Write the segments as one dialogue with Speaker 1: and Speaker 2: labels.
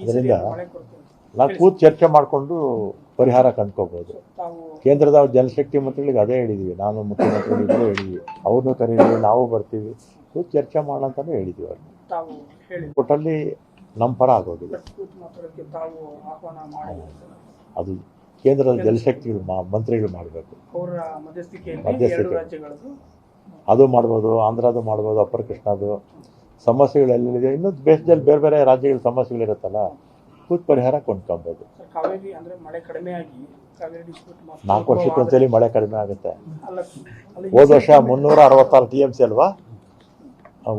Speaker 1: ಅದರಿಂದ ನಾವು ಕೂತು ಚರ್ಚೆ ಮಾಡಿಕೊಂಡು ಪರಿಹಾರ ಕಂಡ್ಕೋಬೋದು. ಕೇಂದ್ರದ ಜಲಶಕ್ತಿ ಮಂತ್ರಿಗಳಿಗೆ ಅದೇ ಹೇಳಿದ್ದೀವಿ, ನಾನು ಮುಖ್ಯಮಂತ್ರಿಗಳಿಗೂ ಹೇಳಿದ್ವಿ, ಅವ್ರನ್ನೂ ಕರೀತೀವಿ, ನಾವು ಬರ್ತೀವಿ, ಕೂತು ಚರ್ಚೆ ಮಾಡೋಣ ಅಂತಲೂ ಹೇಳಿದ್ದೀವಿ. ಅವ್ರಿಗೆ ಒಟ್ಟಲ್ಲಿ ನಮ್ಮ ಪರ ಆಗೋದಿಲ್ಲ. ಅದು ಕೇಂದ್ರದ ಜಲಶಕ್ತಿಗಳು ಮಂತ್ರಿಗಳು ಮಾಡಬೇಕು, ಮಧ್ಯಸ್ಥಿಕೆ ಅದು ಮಾಡ್ಬೋದು, ಆಂಧ್ರದು ಮಾಡ್ಬೋದು, ಅಪ್ಪರ್ ಕೃಷ್ಣದು ಸಮಸ್ಯೆಗಳೆಲ್ಲಿದೆ. ಇನ್ನೂ ದೇಶದಲ್ಲಿ ಬೇರೆ ಬೇರೆ ರಾಜ್ಯಗಳ ಸಮಸ್ಯೆಗಳಿರುತ್ತಲ್ಲ, ಕೂತು ಪರಿಹಾರ ಕೊಂಡ್ಕೊಬೋದು. 4 ವರ್ಷಕ್ಕೊಂದ್ಸಲಿ ಮಳೆ ಕಡಿಮೆ ಆಗುತ್ತೆ. ಹೋದ ವರ್ಷ 366 TMC ಅಲ್ವಾ,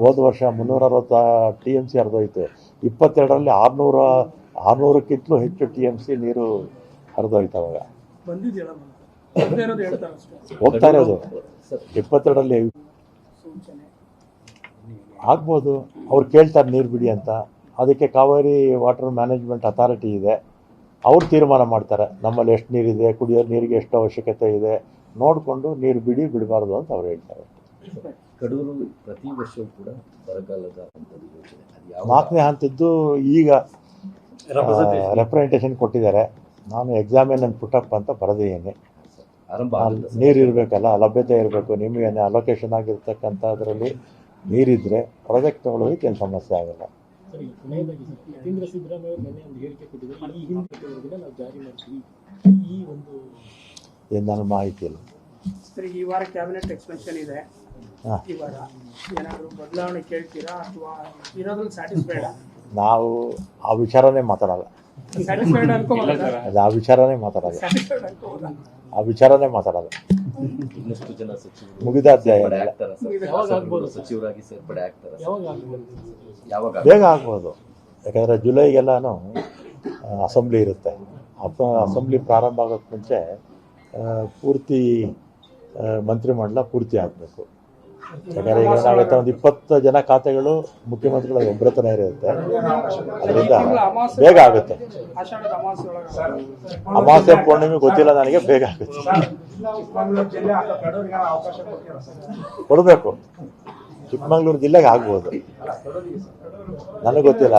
Speaker 1: ಹೋದ ವರ್ಷ 360 TMC ಹರಿದೋಯ್ತು. 22ರಲ್ಲಿ 600ಕ್ಕಿಂತಲೂ ಹೆಚ್ಚು TMC ನೀರು ಹರಿದೋಯ್ತು. ಅವಾಗ ಹೋಗ್ತಾ ಇರೋದು 22ರಲ್ಲಿ ಆಗ್ಬೋದು. ಅವ್ರು ಕೇಳ್ತಾರೆ ನೀರು ಬಿಡಿ ಅಂತ, ಅದಕ್ಕೆ ಕಾವೇರಿ ವಾಟರ್ ಮ್ಯಾನೇಜ್ಮೆಂಟ್ ಅಥಾರಿಟಿ ಇದೆ, ಅವ್ರು ತೀರ್ಮಾನ ಮಾಡ್ತಾರೆ ನಮ್ಮಲ್ಲಿ ಎಷ್ಟು ನೀರಿದೆ, ಕುಡಿಯೋ ನೀರಿಗೆ ಎಷ್ಟು ಅವಶ್ಯಕತೆ ಇದೆ ನೋಡಿಕೊಂಡು ನೀರು ಬಿಡಬಾರ್ದು ಅಂತ ಅವ್ರು ಹೇಳ್ತಾರೆ.
Speaker 2: ಕಡೂರು ಪ್ರತಿ ವರ್ಷವೂ ಕೂಡ ಬರಗಾಲದ ಯೋಜನೆ
Speaker 1: 4ನೇ ಹಂತದ್ದು ಈಗ ರೆಪ್ರೆಸೆಂಟೇಷನ್ ಕೊಟ್ಟಿದ್ದಾರೆ. ನಾನು ಎಕ್ಸಾಮಿನ್ ಅಂಡ್ ಪುಟಪ್ ಅಂತ ಬರೆದಿದ್ದೀನಿ. ನೀರು ಇರಬೇಕಲ್ಲ, ಲಭ್ಯತೆ ಇರಬೇಕು. ನಿಮಗೆ ಅಲೋಕೇಶನ್ ಆಗಿರ್ತಕ್ಕಂಥ ಅದರಲ್ಲಿ ನೀರಿದ್ದರೆ ಪ್ರಾಜೆಕ್ಟ್ ತೊಗೊಳ್ಳೋದಕ್ಕೆ ಏನು ಸಮಸ್ಯೆ ಆಗಲ್ಲ. ಏನು ನನ್ನ ಮಾಹಿತಿ ಇಲ್ಲ.
Speaker 3: ಈ ವಾರ ಕ್ಯಾಬಿನೆಟ್ ಎಕ್ಸ್ಪೆನ್ಷನ್ ಇದೆ, ಈ ವಾರ ಏನಾದರೂ ಬದಲಾವಣೆ ಕೇಳ್ತೀರಾ ಅಥವಾ ಇರೋದ್ರಲ್ಲಿ ಸ್ಯಾಟಿಸ್ಫೈಡ್?
Speaker 1: ನಾವು ಆ ವಿಚಾರನೇ ಮಾತಾಡಲ್ಲ.
Speaker 2: ಇನ್ನಷ್ಟು ಜನ ಸಚಿವರು
Speaker 1: ಮುಗಿದ ಅಧ್ಯಾಯ.
Speaker 2: ಸಚಿವರಾಗಿ ಸೇರ್ಪಡೆ ಆಗ್ತಾರೆ,
Speaker 1: ಬೇಗ ಆಗ್ಬೋದು. ಯಾಕಂದರೆ ಜುಲೈಗೆಲ್ಲನೂ ಅಸೆಂಬ್ಲಿ ಇರುತ್ತೆ. ಅಸೆಂಬ್ಲಿ ಪ್ರಾರಂಭ ಆಗೋಕ್ಕೆ ಮುಂಚೆ ಪೂರ್ತಿ ಮಂತ್ರಿಮಂಡಲ ಪೂರ್ತಿ ಆಗಬೇಕು. ಯಾಕಂದರೆ ಈಗ ಏನಾಗುತ್ತೆ, ಒಂದು 20 ಜನ ಖಾತೆಗಳು ಮುಖ್ಯಮಂತ್ರಿಗಳ ಒಬ್ಬರತನ ಇರುತ್ತೆ. ಅದರಿಂದ ಬೇಗ ಆಗುತ್ತೆ. ಅಮಾವಾಸ್ಯೆ ಪೂರ್ಣಿಮೆ ಗೊತ್ತಿಲ್ಲ ನನಗೆ, ಬೇಗ ಆಗುತ್ತೆ. ಕೊಡಬೇಕು. ಚಿಕ್ಕಮಗಳೂರು ಜಿಲ್ಲೆಗೆ ಆಗ್ಬೋದು, ನನಗೆ ಗೊತ್ತಿಲ್ಲ.